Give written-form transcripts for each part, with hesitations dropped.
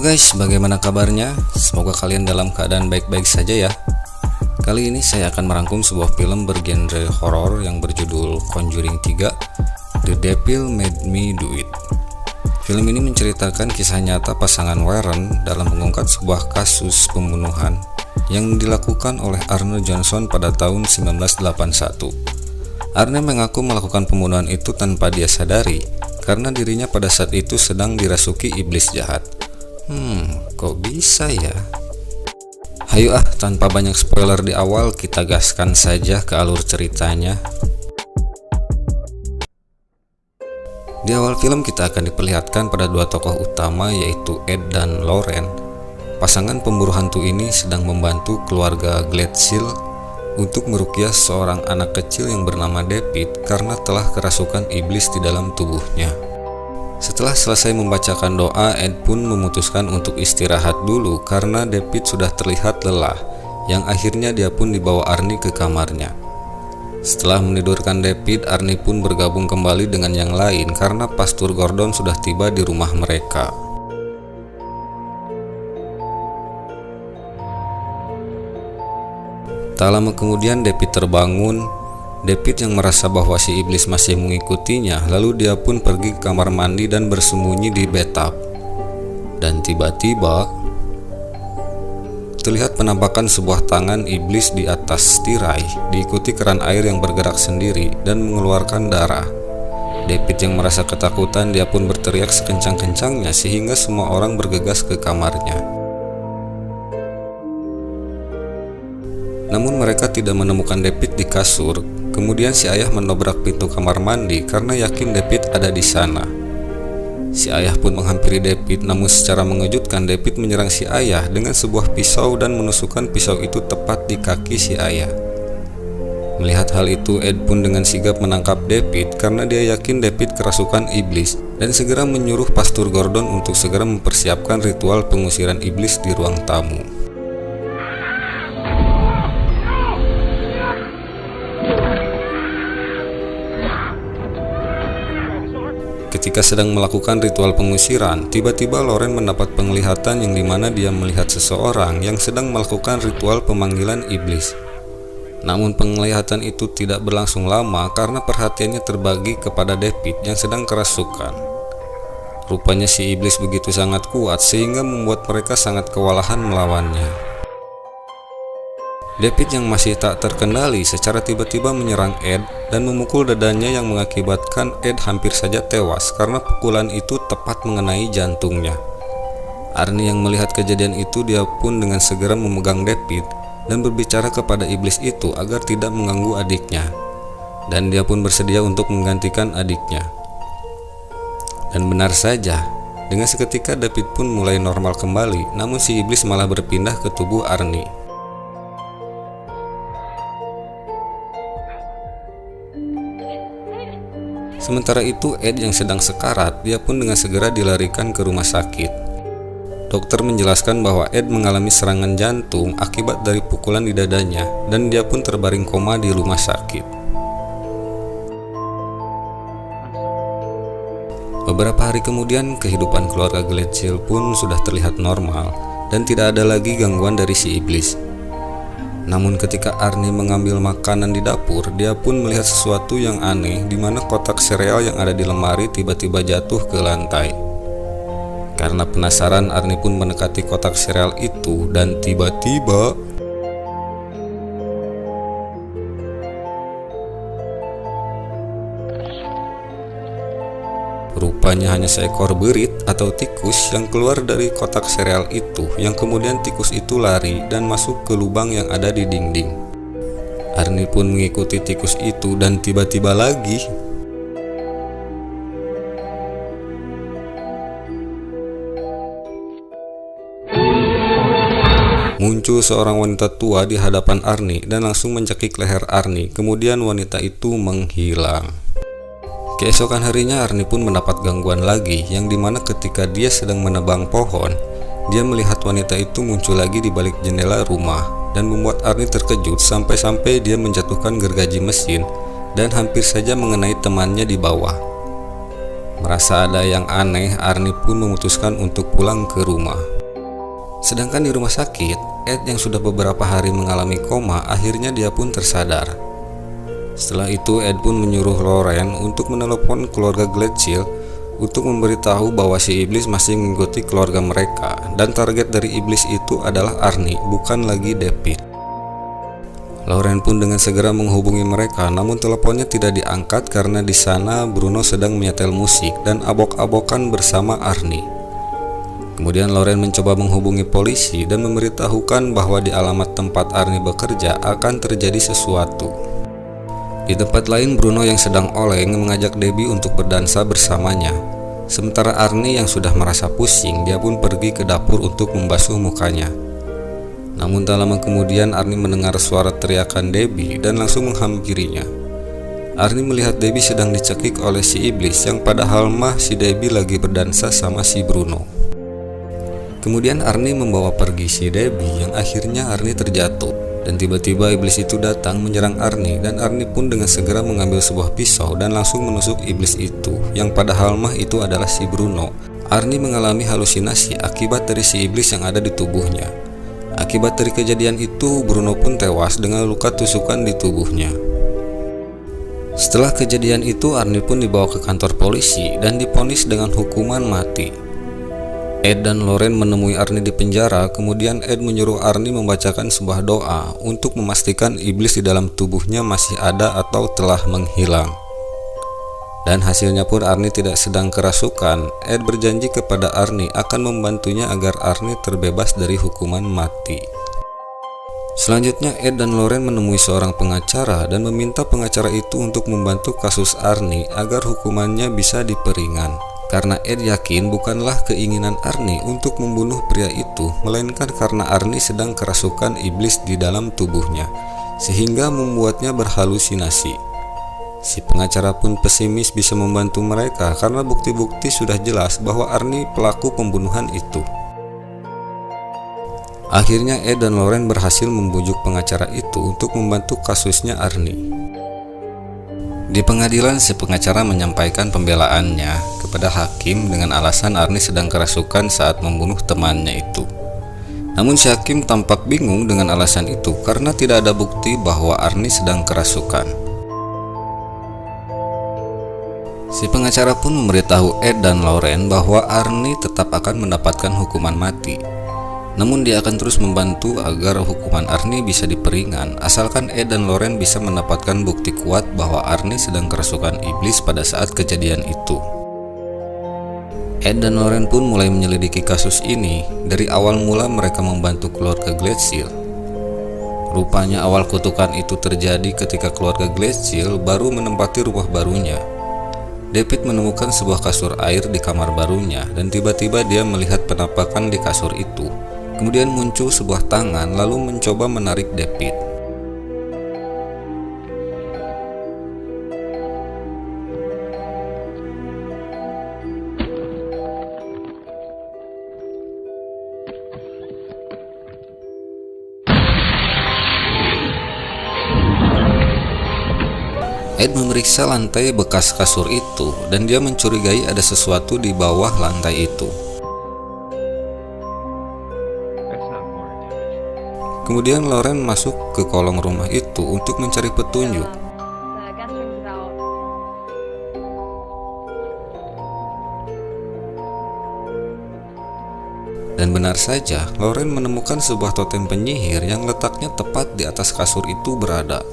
Halo guys, bagaimana kabarnya? Semoga kalian dalam keadaan baik-baik saja ya. Kali ini saya akan merangkum sebuah film bergenre horor yang berjudul Conjuring 3, The Devil Made Me Do It. Film ini menceritakan kisah nyata pasangan Warren dalam mengungkap sebuah kasus pembunuhan yang dilakukan oleh Arne Johnson pada tahun 1981. Arne mengaku melakukan pembunuhan itu tanpa dia sadari, karena dirinya pada saat itu sedang dirasuki iblis jahat. Kok bisa ya? Hayo tanpa banyak spoiler di awal, kita gaskan saja ke alur ceritanya. Di awal film kita akan diperlihatkan pada dua tokoh utama, yaitu Ed dan Lauren. Pasangan pemburu hantu ini sedang membantu keluarga Gledhill untuk meruqyah seorang anak kecil yang bernama David karena telah kerasukan iblis di dalam tubuhnya. Setelah selesai membacakan doa, Ed pun memutuskan untuk istirahat dulu karena David sudah terlihat lelah, yang akhirnya dia pun dibawa Arnie ke kamarnya. Setelah menidurkan David, Arnie pun bergabung kembali dengan yang lain karena Pastor Gordon sudah tiba di rumah mereka. Tak lama kemudian David terbangun. David yang merasa bahwa si iblis masih mengikutinya, lalu dia pun pergi ke kamar mandi dan bersembunyi di bathtub. Dan tiba-tiba terlihat penampakan sebuah tangan iblis di atas tirai, diikuti keran air yang bergerak sendiri dan mengeluarkan darah. David yang merasa ketakutan, dia pun berteriak sekencang-kencangnya sehingga semua orang bergegas ke kamarnya. Namun mereka tidak menemukan David di kasur. Kemudian si ayah mendobrak pintu kamar mandi karena yakin David ada di sana. Si ayah pun menghampiri David, namun secara mengejutkan David menyerang si ayah dengan sebuah pisau dan menusukkan pisau itu tepat di kaki si ayah. Melihat hal itu, Ed pun dengan sigap menangkap David karena dia yakin David kerasukan iblis dan segera menyuruh Pastor Gordon untuk segera mempersiapkan ritual pengusiran iblis di ruang tamu. Ketika sedang melakukan ritual pengusiran, tiba-tiba Lauren mendapat penglihatan yang dimana dia melihat seseorang yang sedang melakukan ritual pemanggilan iblis. Namun penglihatan itu tidak berlangsung lama karena perhatiannya terbagi kepada David yang sedang kerasukan. Rupanya si iblis begitu sangat kuat sehingga membuat mereka sangat kewalahan melawannya. David yang masih tak terkendali secara tiba-tiba menyerang Ed dan memukul dadanya yang mengakibatkan Ed hampir saja tewas karena pukulan itu tepat mengenai jantungnya. Arnie yang melihat kejadian itu, dia pun dengan segera memegang David dan berbicara kepada iblis itu agar tidak mengganggu adiknya. Dan dia pun bersedia untuk menggantikan adiknya. Dan benar saja, dengan seketika David pun mulai normal kembali, namun si iblis malah berpindah ke tubuh Arnie. Sementara itu, Ed yang sedang sekarat, dia pun dengan segera dilarikan ke rumah sakit. Dokter menjelaskan bahwa Ed mengalami serangan jantung akibat dari pukulan di dadanya dan dia pun terbaring koma di rumah sakit. Beberapa hari kemudian, kehidupan keluarga Gledhill pun sudah terlihat normal dan tidak ada lagi gangguan dari si iblis. Namun ketika Arnie mengambil makanan di dapur, dia pun melihat sesuatu yang aneh, di mana kotak sereal yang ada di lemari tiba-tiba jatuh ke lantai. Karena penasaran, Arnie pun mendekati kotak sereal itu dan tiba-tiba rupanya hanya seekor berit atau tikus yang keluar dari kotak sereal itu, yang kemudian tikus itu lari dan masuk ke lubang yang ada di dinding. Arnie pun mengikuti tikus itu dan tiba-tiba lagi muncul seorang wanita tua di hadapan Arnie dan langsung mencekik leher Arnie. Kemudian wanita itu menghilang. Keesokan harinya Arnie pun mendapat gangguan lagi, yang dimana ketika dia sedang menebang pohon, dia melihat wanita itu muncul lagi di balik jendela rumah dan membuat Arnie terkejut sampai-sampai dia menjatuhkan gergaji mesin dan hampir saja mengenai temannya di bawah. Merasa ada yang aneh, Arnie pun memutuskan untuk pulang ke rumah. Sedangkan di rumah sakit, Ed yang sudah beberapa hari mengalami koma, akhirnya dia pun tersadar. Setelah itu Ed pun menyuruh Lauren untuk menelepon keluarga Gledhill untuk memberitahu bahwa si iblis masih mengikuti keluarga mereka, dan target dari iblis itu adalah Arnie, bukan lagi David. Lauren pun dengan segera menghubungi mereka, namun teleponnya tidak diangkat karena di sana Bruno sedang menyetel musik dan abok-abokan bersama Arnie. Kemudian Lauren mencoba menghubungi polisi dan memberitahukan bahwa di alamat tempat Arnie bekerja akan terjadi sesuatu. Di tempat lain, Bruno yang sedang oleng mengajak Debbie untuk berdansa bersamanya. Sementara Arnie yang sudah merasa pusing, dia pun pergi ke dapur untuk membasuh mukanya. Namun tak lama kemudian Arnie mendengar suara teriakan Debbie dan langsung menghampirinya. Arnie melihat Debbie sedang dicekik oleh si iblis, yang padahal mah si Debbie lagi berdansa sama si Bruno. Kemudian Arnie membawa pergi si Debbie, yang akhirnya Arnie terjatuh. Dan tiba-tiba iblis itu datang menyerang Arnie, dan Arnie pun dengan segera mengambil sebuah pisau dan langsung menusuk iblis itu, yang padahal mah itu adalah si Bruno. Arnie mengalami halusinasi akibat dari si iblis yang ada di tubuhnya. Akibat dari kejadian itu, Bruno pun tewas dengan luka tusukan di tubuhnya. Setelah kejadian itu, Arnie pun dibawa ke kantor polisi dan divonis dengan hukuman mati. Ed dan Lauren menemui Arnie di penjara, kemudian Ed menyuruh Arnie membacakan sebuah doa untuk memastikan iblis di dalam tubuhnya masih ada atau telah menghilang. Dan hasilnya pun Arnie tidak sedang kerasukan. Ed berjanji kepada Arnie akan membantunya agar Arnie terbebas dari hukuman mati. Selanjutnya Ed dan Lauren menemui seorang pengacara dan meminta pengacara itu untuk membantu kasus Arnie agar hukumannya bisa diperingan. Karena Ed yakin bukanlah keinginan Arnie untuk membunuh pria itu, melainkan karena Arnie sedang kerasukan iblis di dalam tubuhnya, sehingga membuatnya berhalusinasi. Si pengacara pun pesimis bisa membantu mereka karena bukti-bukti sudah jelas bahwa Arnie pelaku pembunuhan itu. Akhirnya Ed dan Lauren berhasil membujuk pengacara itu untuk membantu kasusnya Arnie. Di pengadilan, si pengacara menyampaikan pembelaannya kepada hakim dengan alasan Arnie sedang kerasukan saat membunuh temannya itu. Namun si hakim tampak bingung dengan alasan itu karena tidak ada bukti bahwa Arnie sedang kerasukan. Si pengacara pun memberitahu Ed dan Lauren bahwa Arnie tetap akan mendapatkan hukuman mati. Namun dia akan terus membantu agar hukuman Arnie bisa diperingan asalkan Ed dan Lauren bisa mendapatkan bukti kuat bahwa Arnie sedang kerasukan iblis pada saat kejadian itu. Ed dan Lauren pun mulai menyelidiki kasus ini. Dari awal mula mereka membantu keluarga Gledhill. Rupanya awal kutukan itu terjadi ketika keluarga Gledhill baru menempati rumah barunya. David menemukan sebuah kasur air di kamar barunya dan tiba-tiba dia melihat penampakan di kasur itu. Kemudian muncul sebuah tangan lalu mencoba menarik David. Ed memeriksa lantai bekas kasur itu dan dia mencurigai ada sesuatu di bawah lantai itu. Kemudian Lauren masuk ke kolong rumah itu untuk mencari petunjuk. Dan benar saja, Lauren menemukan sebuah totem penyihir yang letaknya tepat di atas kasur itu berada.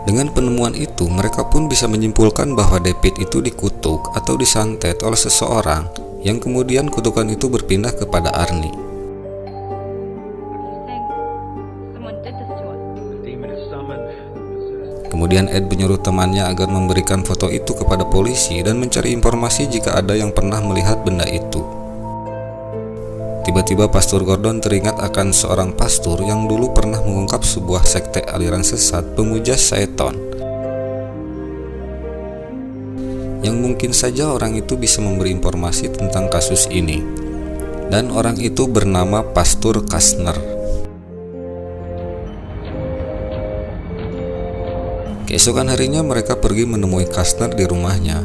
Dengan penemuan itu, mereka pun bisa menyimpulkan bahwa David itu dikutuk atau disantet oleh seseorang, yang kemudian kutukan itu berpindah kepada Arnie. Kemudian Ed menyuruh temannya agar memberikan foto itu kepada polisi dan mencari informasi jika ada yang pernah melihat benda itu. Tiba-tiba Pastor Gordon teringat akan seorang pastor yang dulu pernah mengungkap sebuah sekte aliran sesat pemuja setan, yang mungkin saja orang itu bisa memberi informasi tentang kasus ini. Dan orang itu bernama Pastor Kastner. Keesokan harinya mereka pergi menemui Kastner di rumahnya.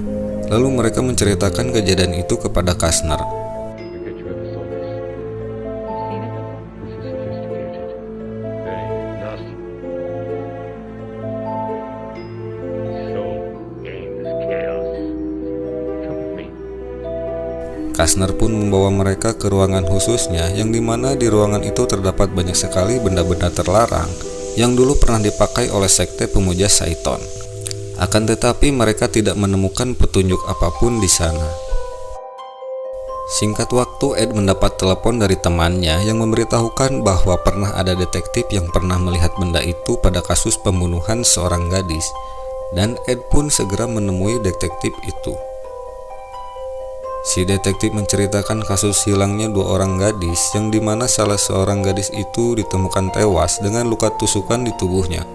Lalu mereka menceritakan kejadian itu kepada Kastner. Kastner pun membawa mereka ke ruangan khususnya, yang dimana di ruangan itu terdapat banyak sekali benda-benda terlarang yang dulu pernah dipakai oleh sekte pemuja Saiton. Akan tetapi mereka tidak menemukan petunjuk apapun di sana. Singkat waktu, Ed mendapat telepon dari temannya yang memberitahukan bahwa pernah ada detektif yang pernah melihat benda itu pada kasus pembunuhan seorang gadis, dan Ed pun segera menemui detektif itu. Si detektif menceritakan kasus hilangnya 2 orang gadis, yang dimana salah seorang gadis itu ditemukan tewas dengan luka tusukan di tubuhnya.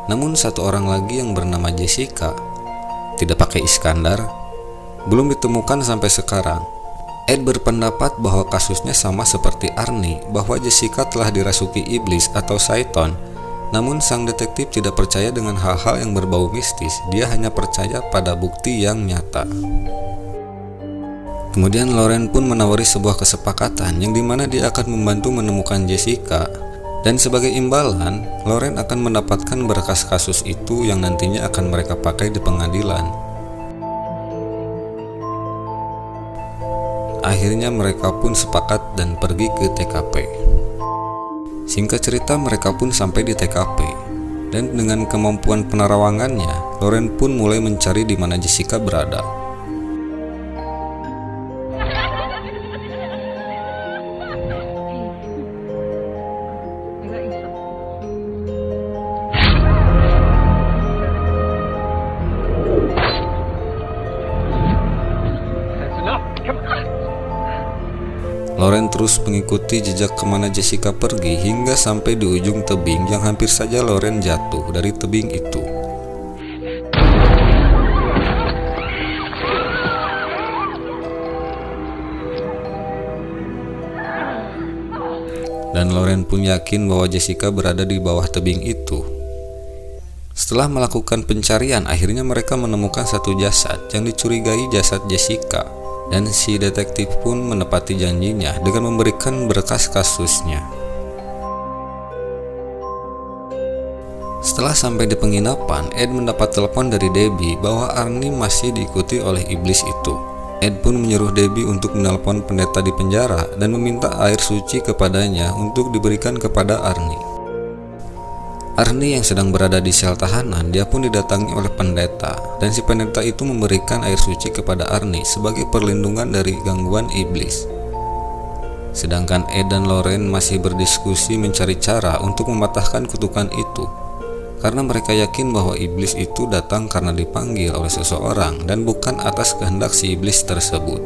Namun 1 orang lagi yang bernama Jessica, tidak pakai Iskandar, belum ditemukan sampai sekarang. Ed berpendapat bahwa kasusnya sama seperti Arnie, bahwa Jessica telah dirasuki iblis atau Saiton. Namun sang detektif tidak percaya dengan hal-hal yang berbau mistis, dia hanya percaya pada bukti yang nyata. Kemudian Loren pun menawari sebuah kesepakatan yang dimana dia akan membantu menemukan Jessica, dan sebagai imbalan Loren akan mendapatkan berkas kasus itu yang nantinya akan mereka pakai di pengadilan. Akhirnya mereka pun sepakat dan pergi ke TKP. Singkat cerita, mereka pun sampai di TKP, dan dengan kemampuan penerawangannya, Loren pun mulai mencari di mana Jessica berada. Loren terus mengikuti jejak kemana Jessica pergi hingga sampai di ujung tebing yang hampir saja Loren jatuh dari tebing itu. Dan Loren pun yakin bahwa Jessica berada di bawah tebing itu. Setelah melakukan pencarian, akhirnya mereka menemukan satu jasad yang dicurigai jasad Jessica. Dan si detektif pun menepati janjinya dengan memberikan berkas kasusnya. Setelah sampai di penginapan, Ed mendapat telepon dari Debbie bahwa Arnie masih diikuti oleh iblis itu. Ed pun menyuruh Debbie untuk menelpon pendeta di penjara dan meminta air suci kepadanya untuk diberikan kepada Arnie. Arnie yang sedang berada di sel tahanan, dia pun didatangi oleh pendeta, dan si pendeta itu memberikan air suci kepada Arnie sebagai perlindungan dari gangguan iblis. Sedangkan Ed dan Loren masih berdiskusi mencari cara untuk mematahkan kutukan itu, karena mereka yakin bahwa iblis itu datang karena dipanggil oleh seseorang dan bukan atas kehendak si iblis tersebut.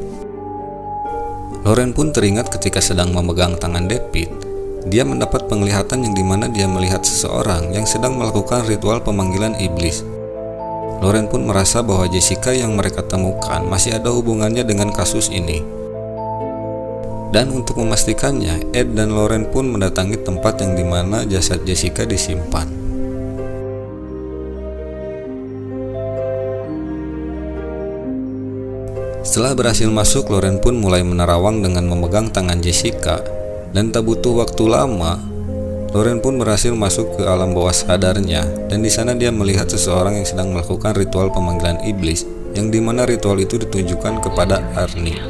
Loren pun teringat ketika sedang memegang tangan David, dia mendapat penglihatan yang dimana dia melihat seseorang yang sedang melakukan ritual pemanggilan iblis. Loren pun merasa bahwa Jessica yang mereka temukan masih ada hubungannya dengan kasus ini. Dan untuk memastikannya, Ed dan Loren pun mendatangi tempat yang dimana jasad Jessica disimpan. Setelah berhasil masuk, Loren pun mulai menerawang dengan memegang tangan Jessica. Dan tak butuh waktu lama, Loren pun berhasil masuk ke alam bawah sadarnya, dan di sana dia melihat seseorang yang sedang melakukan ritual pemanggilan iblis, yang dimana ritual itu ditujukan kepada Arnie.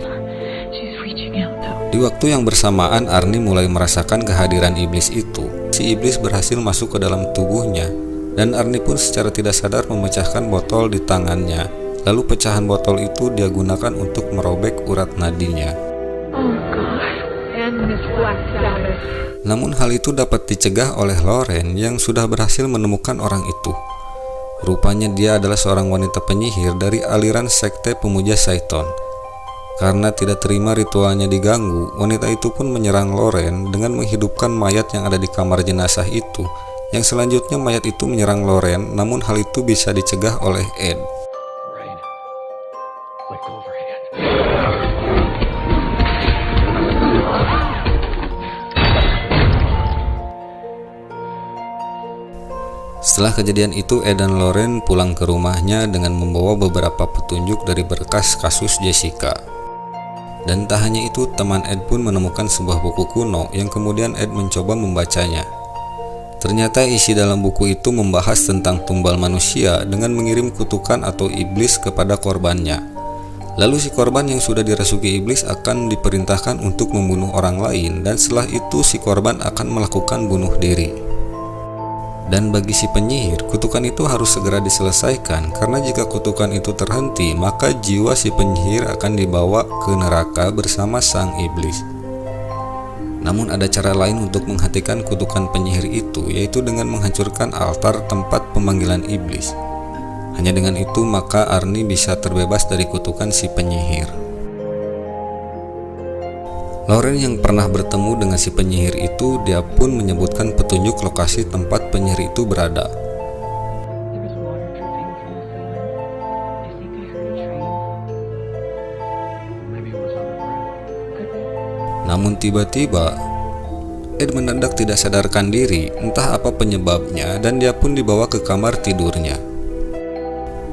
Di waktu yang bersamaan, Arnie mulai merasakan kehadiran iblis itu. Si iblis berhasil masuk ke dalam tubuhnya, dan Arnie pun secara tidak sadar memecahkan botol di tangannya. Lalu pecahan botol itu dia gunakan untuk merobek urat nadinya. Namun hal itu dapat dicegah oleh Loren yang sudah berhasil menemukan orang itu. Rupanya dia adalah seorang wanita penyihir dari aliran sekte pemuja Saiton. Karena tidak terima ritualnya diganggu, wanita itu pun menyerang Loren dengan menghidupkan mayat yang ada di kamar jenazah itu. Yang selanjutnya mayat itu menyerang Loren, namun hal itu bisa dicegah oleh Ed. Setelah kejadian itu, Ed dan Lauren pulang ke rumahnya dengan membawa beberapa petunjuk dari berkas kasus Jessica. Dan tak hanya itu, teman Ed pun menemukan sebuah buku kuno yang kemudian Ed mencoba membacanya. Ternyata isi dalam buku itu membahas tentang tumbal manusia dengan mengirim kutukan atau iblis kepada korbannya. Lalu si korban yang sudah dirasuki iblis akan diperintahkan untuk membunuh orang lain, dan setelah itu si korban akan melakukan bunuh diri. Dan bagi si penyihir, kutukan itu harus segera diselesaikan, karena jika kutukan itu terhenti, maka jiwa si penyihir akan dibawa ke neraka bersama sang iblis. Namun ada cara lain untuk menghentikan kutukan penyihir itu, yaitu dengan menghancurkan altar tempat pemanggilan iblis. Hanya dengan itu maka Arnie bisa terbebas dari kutukan si penyihir. Lauren yang pernah bertemu dengan si penyihir itu, dia pun menyebutkan petunjuk lokasi tempat penyihir itu berada. Namun tiba-tiba Ed mendadak tidak sadarkan diri, entah apa penyebabnya, dan dia pun dibawa ke kamar tidurnya.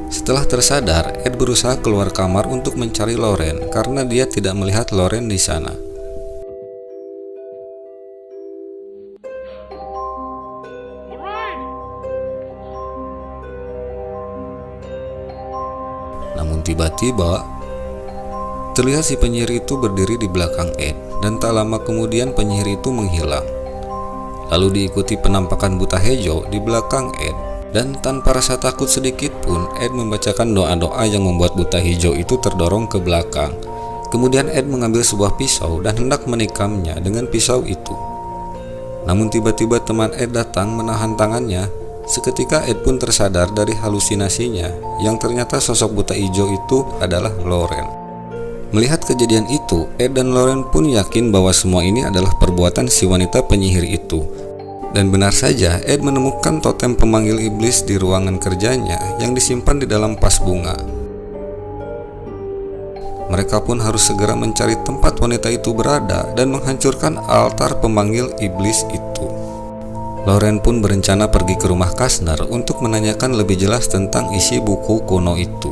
Setelah tersadar, Ed berusaha keluar kamar untuk mencari Lauren karena dia tidak melihat Lauren di sana. Namun tiba-tiba terlihat si penyihir itu berdiri di belakang Ed, dan tak lama kemudian penyihir itu menghilang. Lalu diikuti penampakan buta hijau di belakang Ed, dan tanpa rasa takut sedikit pun Ed membacakan doa-doa yang membuat buta hijau itu terdorong ke belakang. Kemudian Ed mengambil sebuah pisau dan hendak menikamnya dengan pisau itu. Namun tiba-tiba teman Ed datang menahan tangannya. Seketika Ed pun tersadar dari halusinasinya, yang ternyata sosok buta hijau itu adalah Lauren. Melihat kejadian itu, Ed dan Lauren pun yakin bahwa semua ini adalah perbuatan si wanita penyihir itu. Dan benar saja, Ed menemukan totem pemanggil iblis di ruangan kerjanya yang disimpan di dalam vas bunga. Mereka pun harus segera mencari tempat wanita itu berada dan menghancurkan altar pemanggil iblis itu. Lauren pun berencana pergi ke rumah Kastner untuk menanyakan lebih jelas tentang isi buku kuno itu.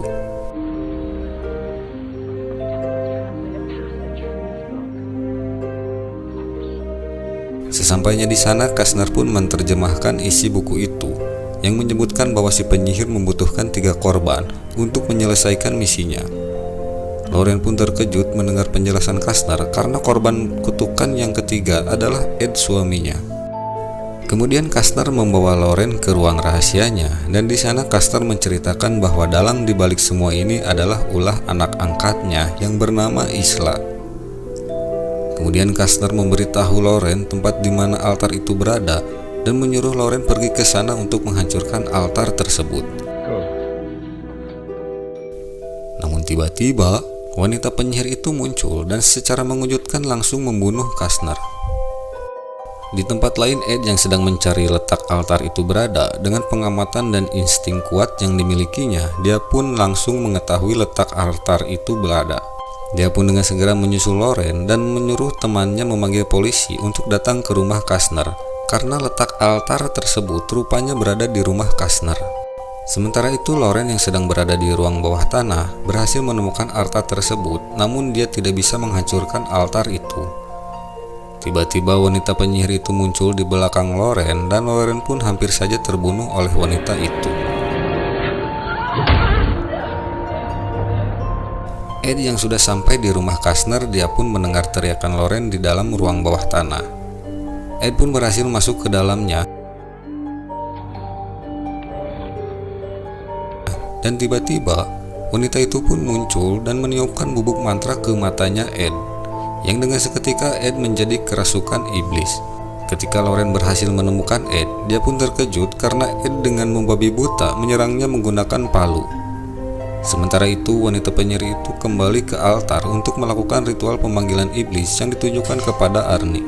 Sesampainya di sana, Kastner pun menerjemahkan isi buku itu, yang menyebutkan bahwa si penyihir membutuhkan 3 korban untuk menyelesaikan misinya. Lauren pun terkejut mendengar penjelasan Kastner karena korban kutukan yang ketiga adalah Ed, suaminya. Kemudian Kastner membawa Lauren ke ruang rahasianya, dan di sana Kastner menceritakan bahwa dalang dibalik semua ini adalah ulah anak angkatnya yang bernama Isla. Kemudian Kastner memberitahu Lauren tempat di mana altar itu berada dan menyuruh Lauren pergi ke sana untuk menghancurkan altar tersebut. Namun tiba-tiba wanita penyihir itu muncul dan secara mengejutkan langsung membunuh Kastner. Di tempat lain, Ed yang sedang mencari letak altar itu berada. Dengan pengamatan dan insting kuat yang dimilikinya, dia pun langsung mengetahui letak altar itu berada. Dia pun dengan segera menyusul Lauren dan menyuruh temannya memanggil polisi untuk datang ke rumah Kastner, karena letak altar tersebut rupanya berada di rumah Kastner. Sementara itu, Lauren yang sedang berada di ruang bawah tanah berhasil menemukan altar tersebut, namun dia tidak bisa menghancurkan altar itu. Tiba-tiba wanita penyihir itu muncul di belakang Lauren, dan Lauren pun hampir saja terbunuh oleh wanita itu. Ed yang sudah sampai di rumah Kastner, dia pun mendengar teriakan Lauren di dalam ruang bawah tanah. Ed pun berhasil masuk ke dalamnya, dan tiba-tiba wanita itu pun muncul dan meniupkan bubuk mantra ke matanya Ed, yang dengan seketika Ed menjadi kerasukan iblis. Ketika Lauren berhasil menemukan Ed, dia pun terkejut karena Ed dengan membabi buta menyerangnya menggunakan palu. Sementara itu, wanita penyihir itu kembali ke altar untuk melakukan ritual pemanggilan iblis yang ditujukan kepada Arnie.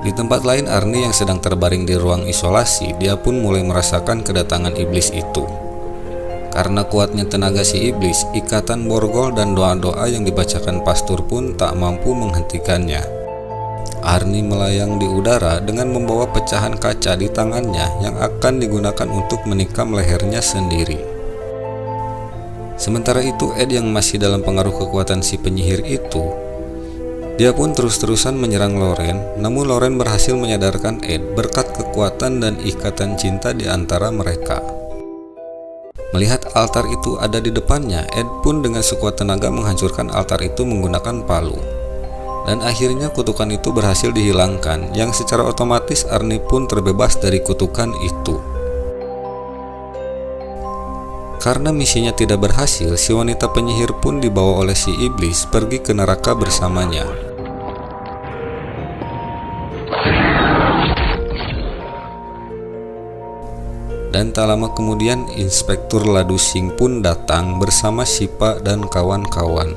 Di tempat lain, Arnie yang sedang terbaring di ruang isolasi, dia pun mulai merasakan kedatangan iblis itu. Karena kuatnya tenaga si iblis, ikatan borgol dan doa-doa yang dibacakan pastor pun tak mampu menghentikannya. Arnie melayang di udara dengan membawa pecahan kaca di tangannya yang akan digunakan untuk menikam lehernya sendiri. Sementara itu Ed yang masih dalam pengaruh kekuatan si penyihir itu, dia pun terus-terusan menyerang Lauren, namun Lauren berhasil menyadarkan Ed berkat kekuatan dan ikatan cinta di antara mereka. Melihat altar itu ada di depannya, Ed pun dengan sekuat tenaga menghancurkan altar itu menggunakan palu. Dan akhirnya kutukan itu berhasil dihilangkan, yang secara otomatis Arnie pun terbebas dari kutukan itu. Karena misinya tidak berhasil, si wanita penyihir pun dibawa oleh si iblis pergi ke neraka bersamanya. Dan tak lama kemudian Inspektur Ladusing pun datang bersama Sipa dan kawan-kawan.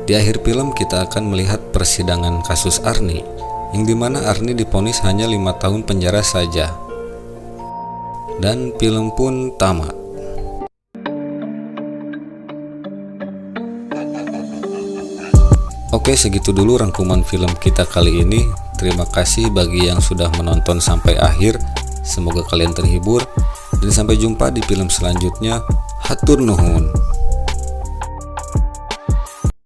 Di akhir film kita akan melihat persidangan kasus Arnie, yang dimana Arnie divonis hanya 5 tahun penjara saja. Dan film pun tamat. Oke, segitu dulu rangkuman film kita kali ini. Terima kasih bagi yang sudah menonton sampai akhir. Semoga kalian terhibur dan sampai jumpa di film selanjutnya. Hatur nuhun.